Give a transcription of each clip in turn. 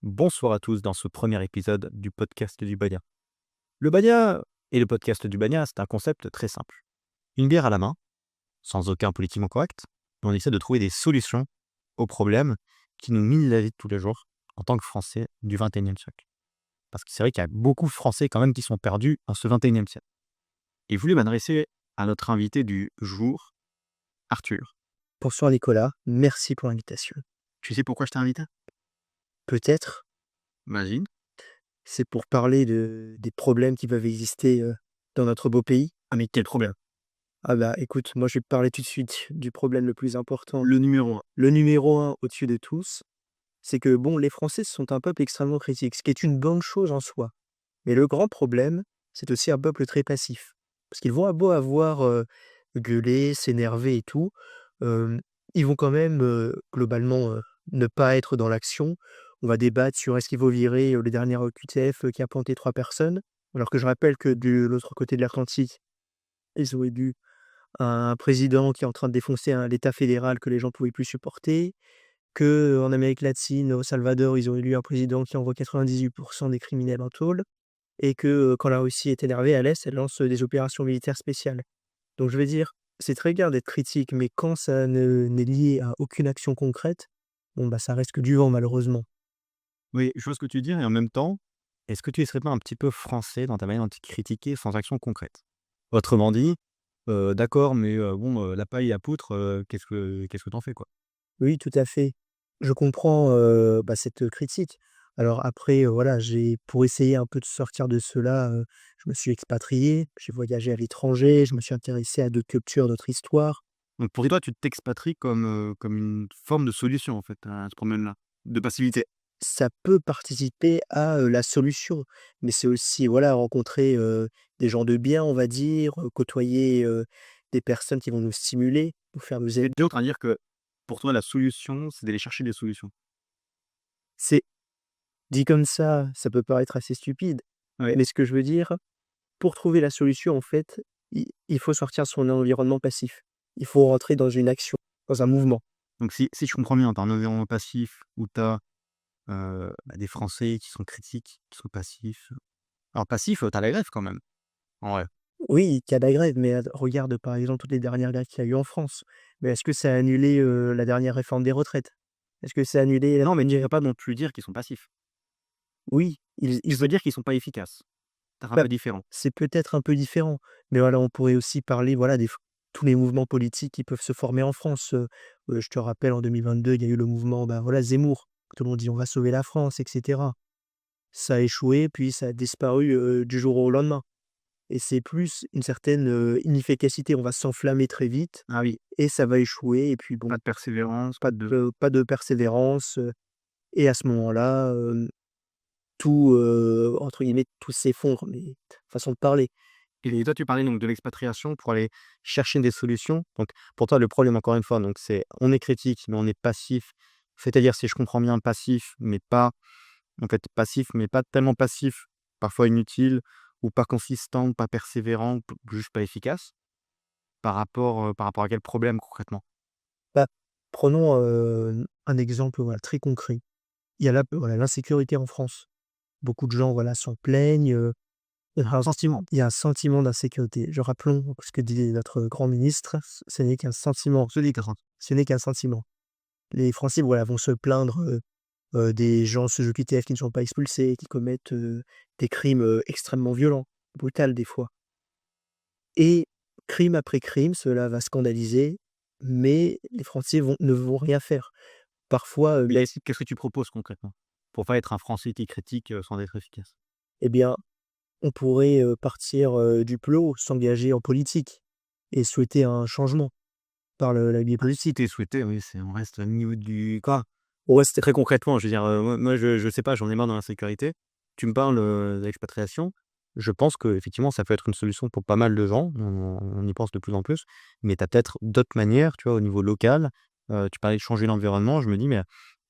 Bonsoir à tous dans ce premier épisode du podcast du Bagna. Le Bagna et le podcast du Bagna, c'est un concept très simple. Une bière à la main, sans aucun politiquement correct, on essaie de trouver des solutions aux problèmes qui nous minent la vie de tous les jours en tant que Français du 21e siècle. Parce que c'est vrai qu'il y a beaucoup de Français quand même qui sont perdus en ce 21e siècle. Et je voulais m'adresser à notre invité du jour, Arthur. Bonsoir Nicolas, merci pour l'invitation. Tu sais pourquoi je t'ai invité? Peut-être, Imagine. c'est pour parler des problèmes qui peuvent exister dans notre beau pays. Ah mais quel problème? Ah bah écoute, moi je vais te parler tout de suite du problème le plus important. Le numéro 1. Le numéro un au-dessus de tous, c'est que bon, les Français sont un peuple extrêmement critique, ce qui est une bonne chose en soi. Mais le grand problème, c'est aussi un peuple très passif. Parce qu'ils vont beau avoir gueulé, s'énerver et tout, euh, ils vont quand même globalement ne pas être dans l'action. On va débattre sur est-ce qu'il faut virer le dernier OQTF qui a planté 3 personnes, alors que je rappelle que de l'autre côté de l'Atlantique, ils ont élu un président qui est en train de défoncer l'État fédéral que les gens ne pouvaient plus supporter, qu'en Amérique latine, au Salvador, ils ont élu un président qui envoie 98% des criminels en tôle et que, quand la Russie est énervée à l'Est, elle lance des opérations militaires spéciales. Donc je veux dire, c'est très bien d'être critique, mais quand ça n'est lié à aucune action concrète, bon bah, ça reste que du vent malheureusement. Oui, je vois ce que tu dis et en même temps, est-ce que tu ne serais pas un petit peu français dans ta manière de critiquer sans action concrète? Autrement dit, d'accord, mais bon, la paille à poutre, qu'est-ce que tu fais, quoi? Oui, tout à fait. Je comprends, bah, cette critique. Alors après, voilà, j'ai pour essayer un peu de sortir de cela, je me suis expatrié, j'ai voyagé à l'étranger, je me suis intéressé à d'autres cultures, d'autres histoires. Donc pour toi, tu t'expatries comme une forme de solution, en fait, à ce problème-là, de passivité? Ça peut participer à, la solution, mais c'est aussi, voilà, rencontrer, des gens de bien, on va dire, côtoyer, des personnes qui vont nous stimuler, nous faire nous Tu aider. es en train de dire que, pour toi, la solution, c'est d'aller chercher des solutions? C'est dit comme ça peut paraître assez stupide, Oui. mais ce que je veux dire, pour trouver la solution, en fait, il faut sortir de son environnement passif. Il faut rentrer dans une action, dans un mouvement. Donc si je comprends bien, tu as un environnement passif où tu as, des Français qui sont critiques, qui sont passifs. Alors passif, tu as la grève quand même, en vrai. Oui, il y a la grève, mais regarde, par exemple, toutes les dernières grèves qu'il y a eu en France. Mais est-ce que ça a annulé, la dernière réforme des retraites? Est-ce que ça a annulé la Non, mais tu dernière. peux pas non plus dire qu'ils sont passifs. Oui, ils Tu ils peux ont dire qu'ils sont pas efficaces. C'est un bah, peu différent. c'est peut-être un peu différent, mais voilà, on pourrait aussi parler, voilà, tous les mouvements politiques qui peuvent se former en France, je te rappelle en 2022, il y a eu le mouvement, bah, voilà, Zemmour. Tout le monde dit: «On va sauver la France» et cetera. Ça a échoué, puis ça a disparu, du jour au lendemain et c'est plus une certaine, inefficacité. On va s'enflammer très vite Ah oui, et ça va échouer et puis bon, pas de persévérance, pas de pas de persévérance, et à ce moment-là, tout, entre guillemets, «tout s'effondre», mais façon de parler. et toi, tu parlais donc de l'expatriation pour aller chercher des solutions. Donc pour toi, le problème, encore une fois, donc c'est on est critique, mais on est passif. C'est-à-dire, si je comprends bien, passif, mais pas en fait, passif, mais pas tellement passif, parfois inutile ou pas consistant, pas persévérant, juste pas efficace. Par rapport à quel problème concrètement? Bah, prenons, un exemple, voilà, très concret. Il y a voilà, l'insécurité en France. Beaucoup de gens, voilà, s'en plaignent, Un sentiment. il y a un sentiment d'insécurité. Rappelons ce que dit notre grand ministre, ce n'est qu'un sentiment, Je te dis qu'à ce n'est qu'un sentiment. Les Français, voilà, vont se plaindre, des gens sous OQTF qui ne sont pas expulsés, qui commettent, des crimes, extrêmement violents, brutals des fois et crime après crime, cela va scandaliser, mais les Français ne vont rien faire. Parfois, mais qu'est-ce que tu proposes concrètement? Pour pas être un Français qui critique, sans être efficace? eh bien, on pourrait, partir, du plus haut, s'engager en politique et souhaiter un changement par la biais Ah, politique. si tu souhaité, oui, c'est on reste au niveau du quoi? Ouais, c'était très concrètement, je veux dire, moi je sais pas, j'en ai marre de l'insécurité. Tu me parles, de l'expatriation. Je pense qu'effectivement, ça peut être une solution pour pas mal de gens. On y pense de plus en plus. Mais tu as peut-être d'autres manières, tu vois, au niveau local. Tu parlais de changer l'environnement. Je me dis, mais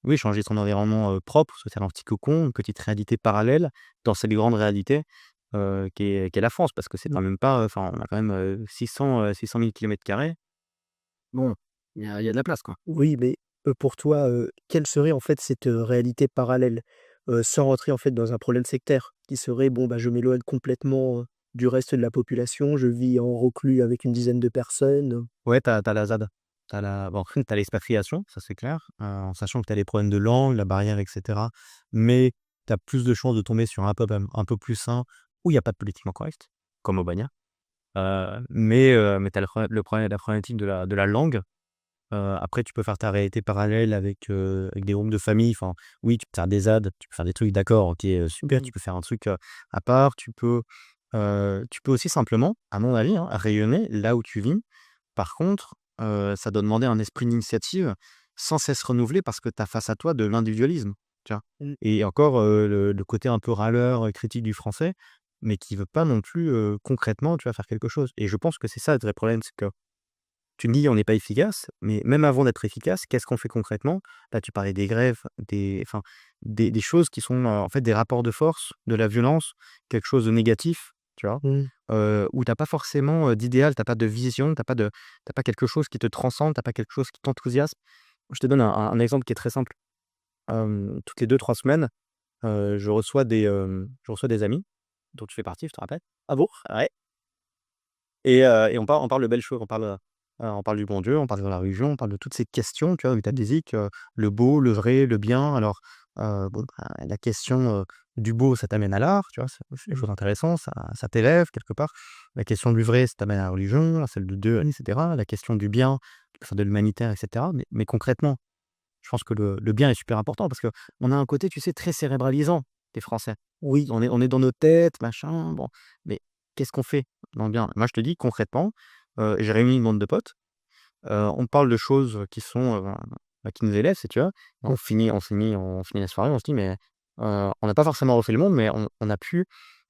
oui, changer son environnement, propre, se faire un petit cocon, une petite réalité parallèle dans cette grande réalité, qu'est la France. Parce que c'est Mmh, quand même pas, enfin, on a quand même, 600 000 km². Bon, il y a de la place, quoi. oui, mais, pour toi, quelle serait en fait cette, réalité parallèle? sans rentrer en fait dans un problème sectaire qui serait: «Bon, bah, je m'éloigne complètement, du reste de la population, je vis en reclus avec une dizaine de personnes». Ouais, t'as la ZAD. T'as la bon, tu l'expatriation, ça c'est clair, en sachant que t'as les problèmes de langue, la barrière et cetera. Mais t'as plus de chances de tomber sur un peuple un peu plus sain, où il y a pas de politiquement correct, comme au Bagna. Mais tu le problème la problématique de la langue. Après tu peux faire ta réalité parallèle avec des groupes de famille. Enfin, oui, tu peux faire des ZAD, tu peux faire des trucs, d'accord, OK, super. Tu Mmh. peux faire un truc, à part. Tu peux aussi simplement, à mon avis, hein, rayonner là où tu vis. Par contre, ça doit demander un esprit d'initiative sans cesse renouvelé parce que tu as face à toi de l'individualisme, tu vois? Mmh. Et encore, le côté un peu râleur, critique du français, mais qui veut pas non plus, concrètement, tu vois, faire quelque chose. Et je pense que c'est ça le vrai problème, c'est que tu me dis: «On n'est pas efficace», mais même avant d'être efficace, qu'est-ce qu'on fait concrètement? Là, tu parlais des grèves, des choses qui sont, en fait, des rapports de force, de la violence, quelque chose de négatif, tu vois? Mmh. Où tu as pas forcément, d'idéal, tu as pas de vision, tu pas quelque chose qui te transcende, tu as pas quelque chose qui t'enthousiasme. Je te donne un exemple qui est très simple. Toutes les 2 3 semaines, je reçois des amis dont tu fais partie, je te rappelle. Ah bon? Ouais. Et on parle de belles choses, on parle du bon Dieu, on parle de la religion, on parle de toutes ces questions, tu vois, métaphysiques, le beau, le vrai, le bien. Alors, bon, bah, la question, du beau, ça t'amène à l'art, tu vois? C'est des Mmh. choses intéressantes, ça t'élève quelque part. La question du vrai, ça t'amène à la religion, celle de Dieu et cetera. La question du bien, tu peux faire de l'humanitaire et cetera. Mais concrètement, je pense que le bien est super important parce qu'on a un côté, tu sais, très cérébralisant des Français. Oui. On est dans nos têtes, machin, bon, mais qu'est-ce qu'on fait dans le bien? Moi, je te dis concrètement, j'ai réuni une bande de potes, on parle de choses qui sont, qui nous élèvent, si tu veux. On finit la soirée, on se dit: «Mais, on n'a pas forcément refait le monde, mais on a pu,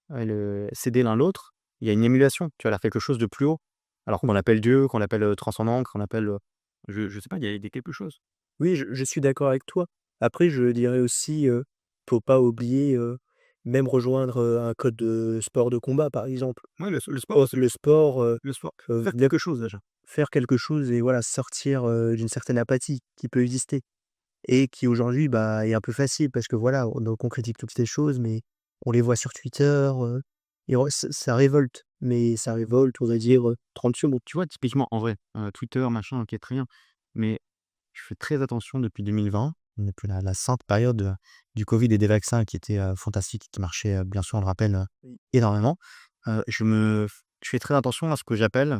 le s'aider l'un l'autre». Il y a une émulation, tu vois? Vers quelque chose de plus haut. Alors qu'on l'appelle Dieu, qu'on l'appelle, transcendant, qu'on l'appelle, je sais pas, il y a quelque chose. Oui, je suis d'accord avec toi. Après, je dirais aussi, faut pas oublier, même rejoindre, un code de sport de combat, par exemple. Ouais, le sport Oh, aussi. le sport, Le sport. Faire bien quelque chose déjà. faire quelque chose et voilà, sortir, d'une certaine apathie qui peut exister et qui aujourd'hui, bah, est un peu facile parce que voilà, on critique toutes ces choses, mais on les voit sur Twitter, et ouais, ça révolte, mais ça révolte, on va dire, 30 secondes. Tu vois, typiquement, en vrai, Twitter, machin, OK, très bien. Mais je fais très attention depuis 2020, depuis la sainte période, du covid et des vaccins qui était, fantastique, qui marchait, bien sûr, on le rappelle, Oui. énormément. Je fais très attention à ce que j'appelle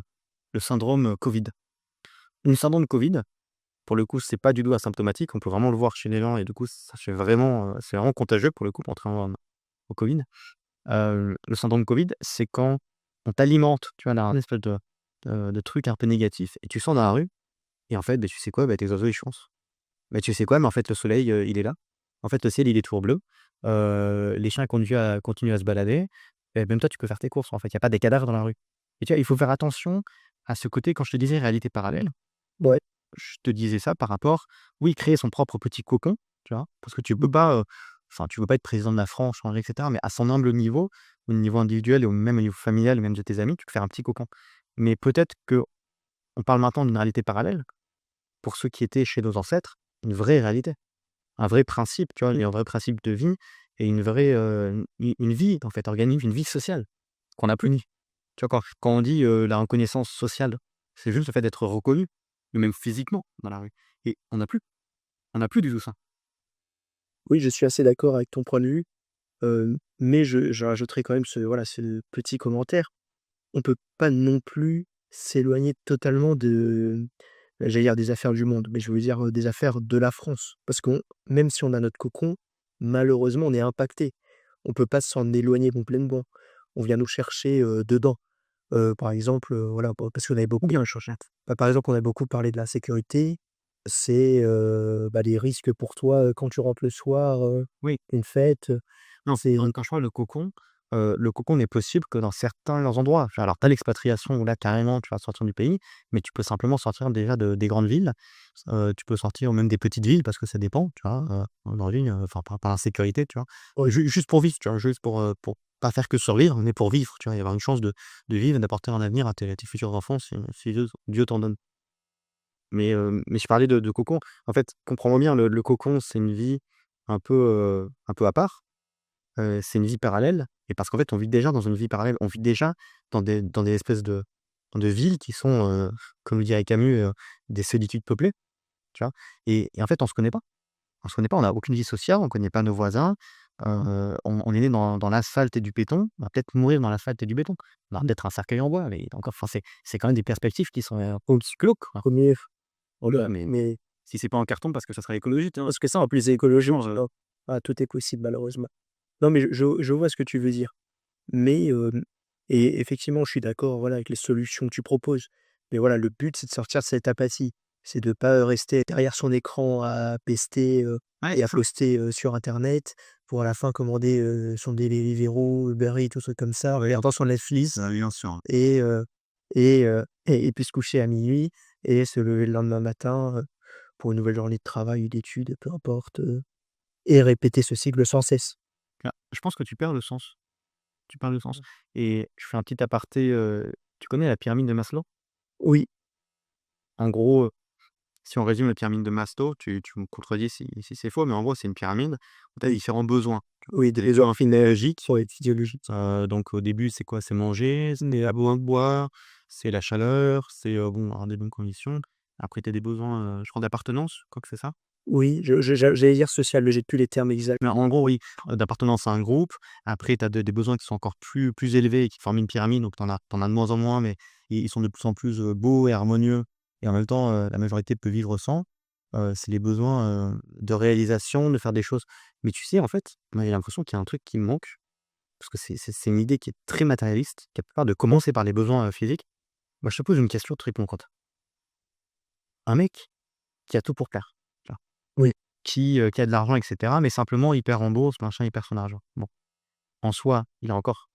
le syndrome, Covid. Le syndrome Covid, pour le coup, c'est pas du tout asymptomatique, on peut vraiment le voir chez les gens et du coup, ça fait vraiment, c'est vraiment contagieux pour le coup, contrairement au Covid. Le syndrome Covid, c'est quand on t'alimente, tu vois, d'un espèce de truc un peu négatif et tu sors dans la rue et en fait, beh, tu sais quoi? Bah, tes oiseaux, ils chantent. Mais tu sais quoi? Mais en fait, le soleil, il est là. En fait, le ciel, il est toujours bleu. Les chiens continuent à se balader et même toi, tu peux faire tes courses, en fait. Il y a pas des cadavres dans la rue et tu vois, il faut faire attention à ce côté quand je te disais réalité parallèle, Ouais. je te disais ça par rapport, oui, créer son propre petit cocon, tu vois? Parce que tu peux pas, tu peux pas être président de la France, changer et cetera, mais à son humble niveau, au niveau individuel et au même au niveau familial ou même de tes amis, tu peux faire un petit cocon. Mais peut-être qu'on parle maintenant d'une réalité parallèle, pour ceux qui étaient chez nos ancêtres, une vraie réalité, un vrai principe, tu vois? Mmh. Et un vrai principe de vie et une vraie, une vie, en fait, organique, une vie sociale qu'on n'a plus. Oui. Tu vois? Quand on dit, la reconnaissance sociale, c'est juste le fait d'être reconnu, même physiquement dans la rue et on n'a plus du tout ça. Oui, je suis assez d'accord avec ton point de vue, mais je rajouterai quand même voilà, ce petit commentaire. On peut pas non plus s'éloigner totalement de, j'allais dire des affaires du monde, mais je veux dire, des affaires de la France. Parce qu'on même si on a notre cocon, malheureusement, on est impacté. On peut pas s'en éloigner complètement. On vient nous chercher, dedans. Par exemple, voilà, parce qu'on avait Ou beaucoup bien Chauchat. par exemple, on a beaucoup parlé de la sécurité. C'est, bah, les risques pour toi, quand tu rentres le soir, Oui. une fête, Non, c'est quand je parle de cocon, le cocon n'est possible que dans certains endroits. Enfin, alors, tu as l'expatriation où là, carrément, tu vas sortir du pays, mais tu peux simplement sortir déjà des grandes villes. Tu peux sortir même des petites villes parce que ça dépend, tu vois? Aujourd'hui, enfin, par l'insécurité, tu vois? oui, Juste pour vivre, tu vois? Juste pour pas faire que survivre, mais pour vivre, tu vois? Et avoir une chance de vivre et d'apporter un avenir à tes futurs enfants si Dieu t'en donne. Mais je parlais de cocon. En fait, comprends-moi bien, le cocon, c'est une vie, un peu à part. C'est une vie parallèle et parce qu'en fait, on vit déjà dans une vie parallèle. On vit déjà dans des espèces de villes qui sont, comme le dirait Camus, des solitudes peuplées, tu vois? Et en fait, on se connaît pas. On se connaît pas, on a aucune vie sociale, on connaît pas nos voisins, on est né dans l'asphalte et du béton, on va peut-être mourir dans l'asphalte et du béton. On aura peut-être un cercueil en bois, mais encore enfin, c'est quand même des perspectives qui sont, glauques, quoi. Premier Voilà, mais mais si c'est pas en carton parce que ça serait écologique, hein. parce que ça, en plus, c'est écologique, Franchement, non. Ah, tout est possible malheureusement. Non, mais je vois ce que tu veux dire. Mais, et effectivement, je suis d'accord, voilà, avec les solutions que tu proposes. Mais voilà, le but, c'est de sortir de cette apathie. C'est de pas rester derrière son écran à pester, ouais, et c'est à ça. poster, sur internet pour à la fin commander, son Deliveroo, Uber Eats, tout truc comme ça, en regardant son Netflix Bien sûr. et et puis se coucher à minuit et se lever le lendemain matin, pour une nouvelle journée de travail ou d'études, peu importe, et répéter ce cycle sans cesse. Ah, je pense que tu perds le sens. Tu perds le sens et je fais un petit aparté, tu connais la pyramide de Maslow? Oui, En gros, si on résume la pyramide de Maslow, tu me contredis si c'est faux, mais en gros, c'est une pyramide où tu as différents besoins. oui, Tu des as les besoins besoins physiologiques, pour être idéologique. donc au début, c'est quoi? C'est manger, c'est avoir besoin de boire, c'est la chaleur, c'est, bon, avoir des bonnes conditions. Après, tu as des besoins, je crois d'appartenance, je crois que c'est ça? Oui, j'allais dire social, mais j'ai plus les termes exacts. Mais en gros, oui, d'appartenance à un groupe. Après, tu as des besoins qui sont encore plus élevés et qui forment une pyramide, donc tu en as de moins en moins, mais ils sont de plus en plus, beaux et harmonieux et en même temps, la majorité peut vivre sans. C'est les besoins, de réalisation, de faire des choses. Mais tu sais, en fait, moi, j'ai l'impression qu'il y a un truc qui me manque, parce que c'est une idée qui est très matérialiste, qui a peur de commencer par les besoins, physiques. Moi, je te pose une question, tu réponds quand. Un mec qui a tout pour plaire, tu vois? Oui, Qui a de l'argent et cetera, mais simplement il perd en bourse, machin, il perd son argent. Bon. En soi, il a encore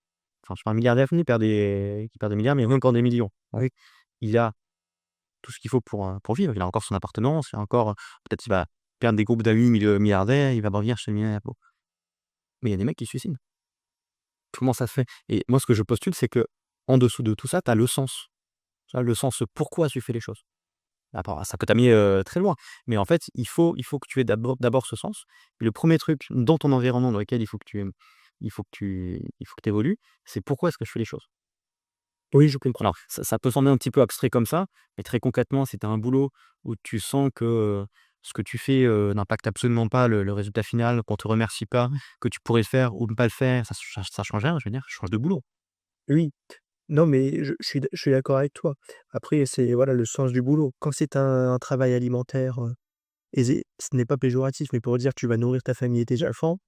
enfin, je suis pas un milliardaire fini, qui perd des milliards, mais il a encore des millions. Oui. Il a tout ce qu'il faut pour vivre. Il a encore son appartenance, il a encore, peut-être il va perdre des groupes d'amis milliardaires, il va revenir chez le millionnaire. Bon. Mais il y a des mecs qui se suicident. Comment ça se fait? Et moi, ce que je postule, c'est que en dessous de tout ça, tu as le sens. Tu vois? Le sens, pourquoi tu fais les choses. Après, ça peut t'amener, très loin. Mais en fait, il faut que tu aies d'abord ce sens. Et le premier truc dans ton environnement dans lequel il faut que tu évolues, c'est pourquoi est-ce que je fais les choses? oui, je comprends. Alors, ça peut sembler un petit peu abstrait comme ça, mais très concrètement, si tu as un boulot où tu sens que, ce que tu fais, n'impacte absolument pas le résultat final, qu'on te remercie pas, que tu pourrais le faire ou ne pas le faire, ça change rien, je veux dire, change de boulot. Oui, non, mais je suis d'accord avec toi. Après, c'est voilà le sens du boulot. Quand c'est un travail alimentaire, aisé, ce n'est pas péjoratif, mais pour dire que tu vas nourrir ta famille et tes enfants,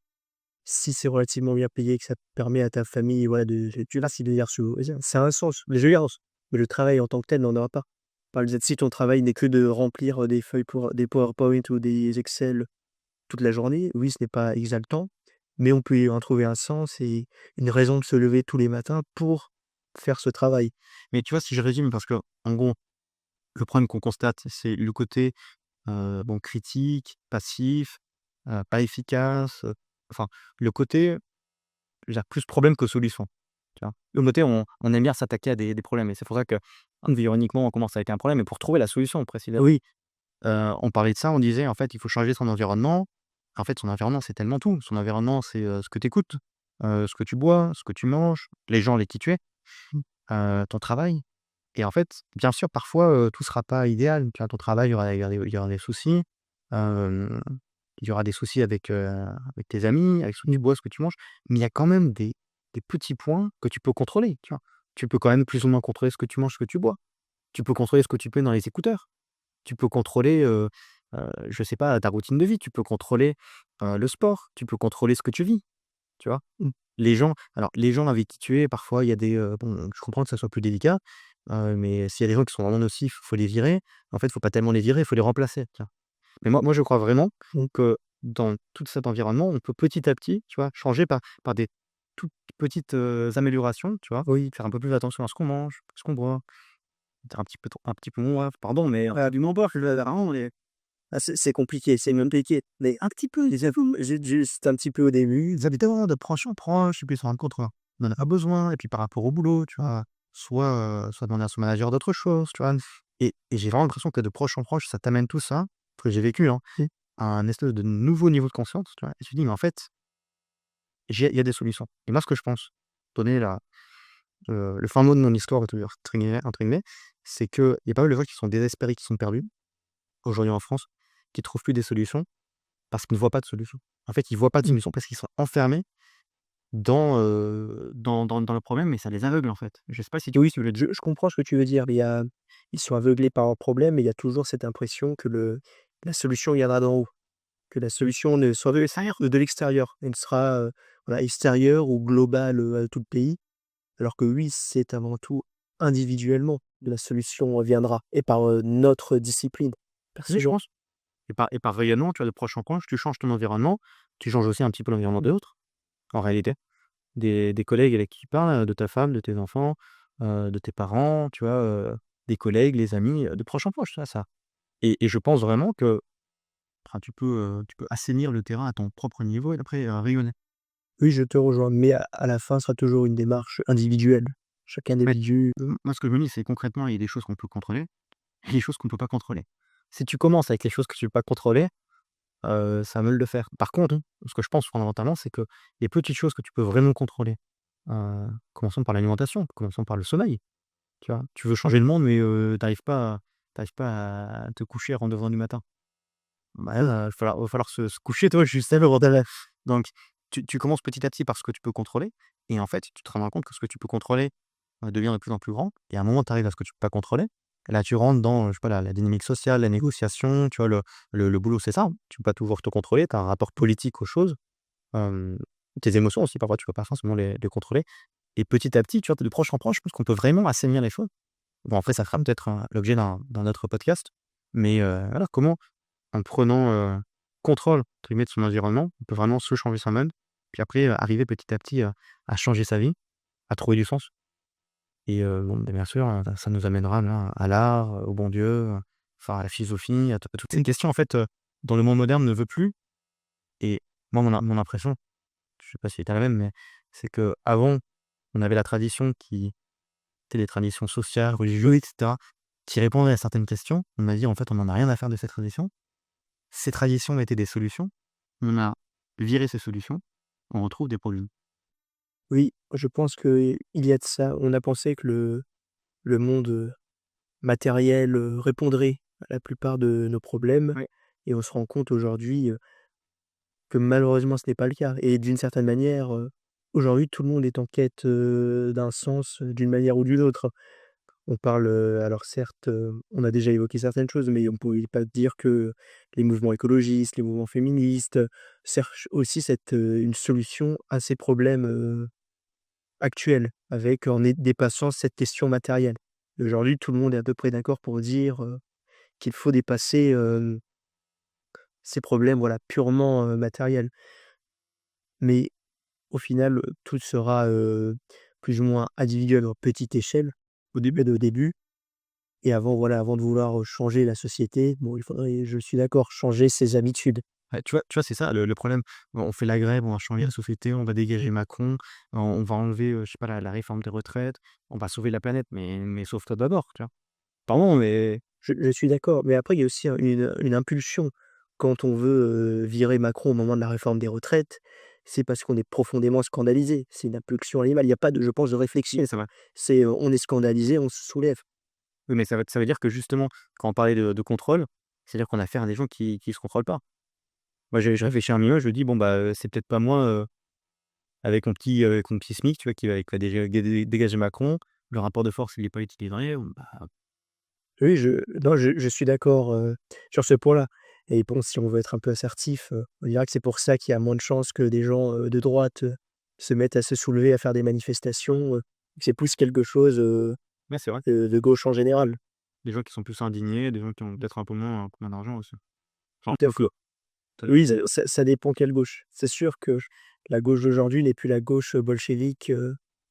si c'est relativement bien payé, que ça permet à ta famille, voilà, de tu là, c'est d'ailleurs c'est un sens, mais je pense. Mais le travail en tant que tel n'en aura pas. Par exemple, si ton travail n'est que de remplir, des feuilles pour des PowerPoint ou des Excel toute la journée, oui, ce n'est pas exaltant, mais on peut y en trouver un sens et une raison de se lever tous les matins pour faire ce travail. Mais tu vois, si je résume, parce que en gros, le problème qu'on constate, c'est le côté, bon, critique, passif, pas efficace, enfin, le côté, je veux dire, plus problème que solution, tu vois? Le côté, on aime bien s'attaquer à des problèmes et c'est pour ça que, environniquement, on commence avec un problème et pour trouver la solution précisément. Oui, On parlait de ça, on disait, en fait, il faut changer son environnement. En fait, son environnement, c'est tellement tout. Son environnement, c'est, ce que tu écoutes, ce que tu bois, ce que tu manges, les gens avec qui tu es, ton travail et en fait, bien sûr, parfois, tout sera pas idéal. Tu vois, ton travail, il y aura des soucis, hem, il y aura des soucis avec tes amis, avec ce que tu bois, ce que tu manges, mais il y a quand même des petits points que tu peux contrôler, tu vois? Tu peux quand même plus ou moins contrôler ce que tu manges, ce que tu bois. Tu peux contrôler ce que tu mets dans les écouteurs. Tu peux contrôler, je sais pas, ta routine de vie. Tu peux contrôler, le sport. Tu peux contrôler ce que tu vis, tu vois? mmh, Les gens avec qui tu es, parfois, il y a bon, je comprends que ça soit plus délicat, mais s'il y a des gens qui sont vraiment nocifs, faut les virer. En fait, faut pas tellement les virer, il faut les remplacer, tu vois? Mais moi, je crois vraiment mmh, que dans tout cet environnement, on peut petit à petit, tu vois, changer par des toutes petites, améliorations, tu vois? oui. Faire un peu plus attention à ce qu'on mange, ce qu'on boit, être un petit peu moins pardon, mais un Ah, peu du moins boire, je veux dire, vraiment les ah, c'est compliqué, c'est même compliqué, mais un petit peu, j'avoue, juste un petit peu au début. les habitants de proche en proche et puis se rendre compte qu'on en a pas besoin et puis par rapport au boulot, tu vois? Soit demander à son manager d'autres choses, tu vois? Et j'ai vraiment l'impression que de proche en proche, ça t'amène tout ça, que j'ai vécu, hein. un espèce de nouveau niveau de conscience, tu vois? Et tu te dis: «Mais en fait, il y a des solutions». Et moi, ce que je pense, donner le fin mot de mon histoire entre guillemets, c'est qu'il y a pas mal de gens qui sont désespérés, qui sont perdus, aujourd'hui en France, qui trouvent plus des solutions parce qu'ils ne voient pas de solution. En fait, ils voient pas de Mmh. solution parce qu'ils sont enfermés dans le problème et ça les aveugle, en fait. Je sais pas si tu vois Oui, ce que je veux dire? je comprends ce que tu veux dire, mais ils sont aveuglés par leurs problèmes et il y a toujours cette impression que la solution viendra d'en haut, que la solution ne soit De l'extérieur. de l'extérieur et ne sera, voilà, extérieure ou globale, à tout le pays. Alors que oui, c'est avant tout individuellement que la solution viendra et par, notre discipline. Oui, je Persévérance. pense. Et par rayonnement, tu vois, de proche en proche, tu changes ton environnement, tu changes aussi un petit peu l'environnement Mmh. d'autres, en réalité. Des collègues avec qui tu parles, de ta femme, de tes enfants, de tes parents, tu vois, des collègues, les amis, de proche en proche, ça. Et je pense vraiment que, enfin, tu peux assainir le terrain à ton propre niveau et après, rayonner. Oui, je te rejoins, mais à la fin, ce sera toujours une démarche individuelle. Chaque Mais, individu moi, ce que je me dis, c'est concrètement, il y a des choses qu'on peut contrôler et des choses qu'on ne peut pas contrôler. Si tu commences avec les choses que tu peux pas contrôler, ça va mal le faire. Par contre, ce que je pense fondamentalement, c'est que les petites choses que tu peux vraiment contrôler, commençons par l'alimentation, commençons par le sommeil, tu vois? Tu veux changer le monde, mais tu arrives pas à te coucher avant 9:00 du matin. Bah, là, va falloir se coucher, toi, juste avant d'aller. Donc tu commences petit à petit par ce que tu peux contrôler et en fait, tu te rends compte que ce que tu peux contrôler, devient de plus en plus grand et à un moment, tu arrives à ce que tu peux pas contrôler et là, tu rentres dans, je sais pas, la dynamique sociale, la négociation, tu vois? Le boulot, c'est ça, hein. Tu peux pas toujours te contrôler, tu as un rapport politique aux choses, hem, tes émotions aussi, parfois, tu peux pas forcément les contrôler et petit à petit, tu vois, de proche en proche, je pense qu'on peut vraiment assainir les choses. Bon, après, ça fera peut-être, l'objet d'un autre podcast, mais voilà, comment en prenant, «contrôle» entre guillemets de son environnement, on peut vraiment se changer soi-même, puis après, arriver petit à petit, à changer sa vie, à trouver du sens et bon, beh, bien sûr, ça nous amènera là à l'art, au bon Dieu, enfin à la philosophie, à toutes ces questions en fait, dont le monde moderne ne veut plus et moi mon impression, je sais pas si tu as la même, mais c'est qu'avant, on avait la tradition qui était des traditions sociales, religieuses et cetera, qui répondaient à certaines questions. On a dit: «En fait, on en a rien à faire de ces traditions». Ces traditions étaient des solutions. On a viré ces solutions, on retrouve des problèmes. oui, je pense qu'il y a de ça. On a pensé que le monde, matériel, répondrait à la plupart de nos problèmes Oui, et on se rend compte aujourd'hui, que malheureusement ce n'est pas le cas et d'une certaine manière, aujourd'hui tout le monde est en quête, d'un sens, d'une manière ou d'une autre. On parle, alors certes, on a déjà évoqué certaines choses, mais on ne pouvait pas dire que les mouvements écologistes, les mouvements féministes, cherchent aussi une solution à ces problèmes, actuels, avec en dépassant cette question matérielle. Aujourd'hui, tout le monde est à peu près d'accord pour dire, qu'il faut dépasser, ces problèmes, voilà, purement, matériels. Mais au final, tout sera, plus ou moins individuel, en petite échelle, au début. Et avant, voilà, avant de vouloir, changer la société, bon, il faudrait, je suis d'accord, changer ses habitudes. ouais, tu vois, c'est ça le problème. On fait la grève, on va changer la Mmh. société, on va dégager Macron, on va enlever, je sais pas, la réforme des retraites, on va sauver la planète, mais sauve-toi d'abord, tu vois? Pardon, mais Je suis d'accord, mais après il y a aussi une impulsion. Quand on veut, virer Macron au moment de la réforme des retraites, c'est parce qu'on est profondément scandalisé. C'est une impulsion animale. Il y a pas de, je pense, de réflexion. oui, c'est vrai. C'est, on est scandalisé, on se soulève. Oui, mais ça veut dire que justement, quand on parlait de contrôle, c'est-à-dire qu'on a affaire à des gens qui se contrôlent pas. Moi, je réfléchis un minimum, je me dis: «Bon, bah, c'est peut-être pas moi, avec mon petit SMIC, tu vois, qui va dégager Macron. Le rapport de force, il est pas équilibré, bah». Oui, non, je suis d'accord, sur ce point-là et bon, si on veut être un peu assertif, on dira que c'est pour ça qu'il y a moins de chances que des gens, de droite, se mettent à se soulever, à faire des manifestations, que c'est plus quelque chose, Ouais, c'est vrai. de gauche en général. Des gens qui sont plus indignés, des gens qui ont peut-être un peu moins d'argent aussi. Enfin, Tout à fait. quoique, ça Oui, ça dépend quelle gauche. C'est sûr que la gauche d'aujourd'hui n'est plus la gauche, bolchévique,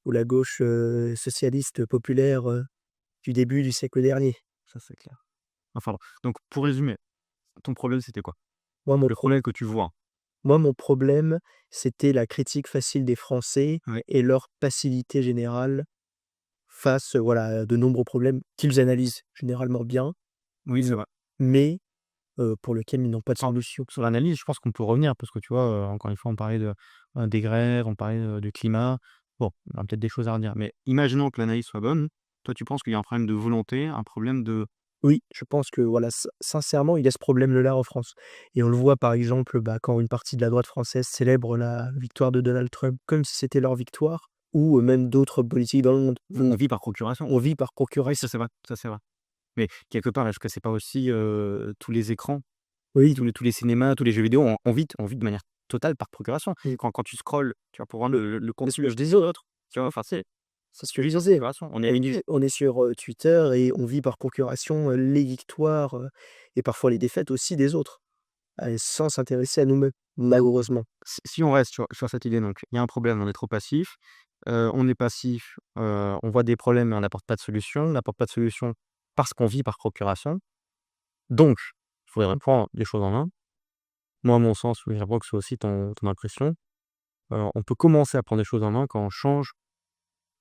ou la gauche, socialiste populaire, du début du siècle dernier. ça, c'est clair. Enfin bon, donc pour résumer, ton problème, c'était quoi? Moi, mon Le pro problème que tu vois? Moi, mon problème, c'était la critique facile des Français Oui. et leur passivité générale face, voilà, à de nombreux problèmes qu'ils analysent généralement bien, Oui, c'est m vrai. mais pour lequel ils n'ont pas de Enfin, solution. sur l'analyse, je pense qu'on peut revenir parce que tu vois, encore une fois, on parlait des grèves, on parlait, du climat. Bon, on a peut-être des choses à redire, mais imaginons que l'analyse soit bonne. Toi, tu penses qu'il y a un problème de volonté, un problème de Oui, je pense que voilà, sincèrement, il y a ce problème-là en France et on le voit par exemple, bah, quand une partie de la droite française célèbre la victoire de Donald Trump comme si c'était leur victoire ou même d'autres politiques dans le monde. on vit par procuration. On vit par Oui, procuration. ça c'est vrai, ça c'est vrai. Mais quelque part, est-ce que c'est pas aussi, tous les écrans, Oui, tous les cinémas, tous les jeux vidéo, on vit de manière totale par procuration. mmh, Quand tu scrolles, tu vois, pour voir le bien contenu sûr, des autres, tu vois? Enfin, c'est ce que je disais, procuration. On est une on est sur, Twitter et on vit par procuration, les victoires, et parfois les défaites aussi des autres, sans s'intéresser à nous-mêmes, malheureusement. si on reste sur cette idée, donc il y a un problème, on est trop passif, on est passif, on voit des problèmes mais on n'apporte pas de solution. On n'apporte pas de solution parce qu'on vit par procuration. Donc il faudrait prendre les choses en main. Moi, à mon sens, oui, j'apprends que c'est aussi ton impression. On peut commencer à prendre les choses en main quand on change,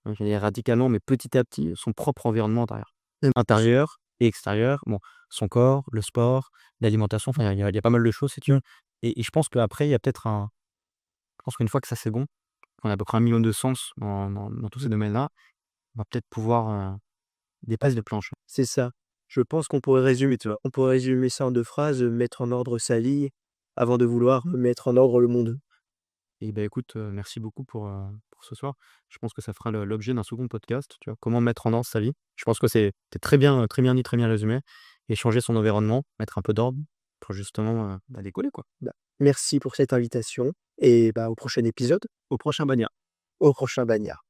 je vais dire radicalement, mais petit à petit, son propre environnement intérieur. Mmh, Intérieur et extérieur, bon, son corps, le sport, l'alimentation, enfin il y a pas mal de choses si tu veux et je pense qu'après il y a peut-être je pense qu'une fois que ça c'est bon, qu'on a à peu près 1 000 000 de sens dans tous ces domaines-là, on va peut-être pouvoir, dépasser les planches. c'est ça. Je pense qu'on pourrait résumer, tu vois? On pourrait résumer ça en 2 phrases, mettre en ordre sa vie avant de vouloir mettre en ordre le monde. Et ben écoute, merci beaucoup pour ce soir. Je pense que ça fera l'objet d'un second podcast, tu vois? Comment mettre en ordre sa vie. Je pense que c'est très bien dit, très bien résumé et changer son environnement, mettre un peu d'ordre pour justement, bah, décoller quoi. Bah, merci pour cette invitation et bah, au prochain épisode, Au prochain Bania. au prochain Bagnard.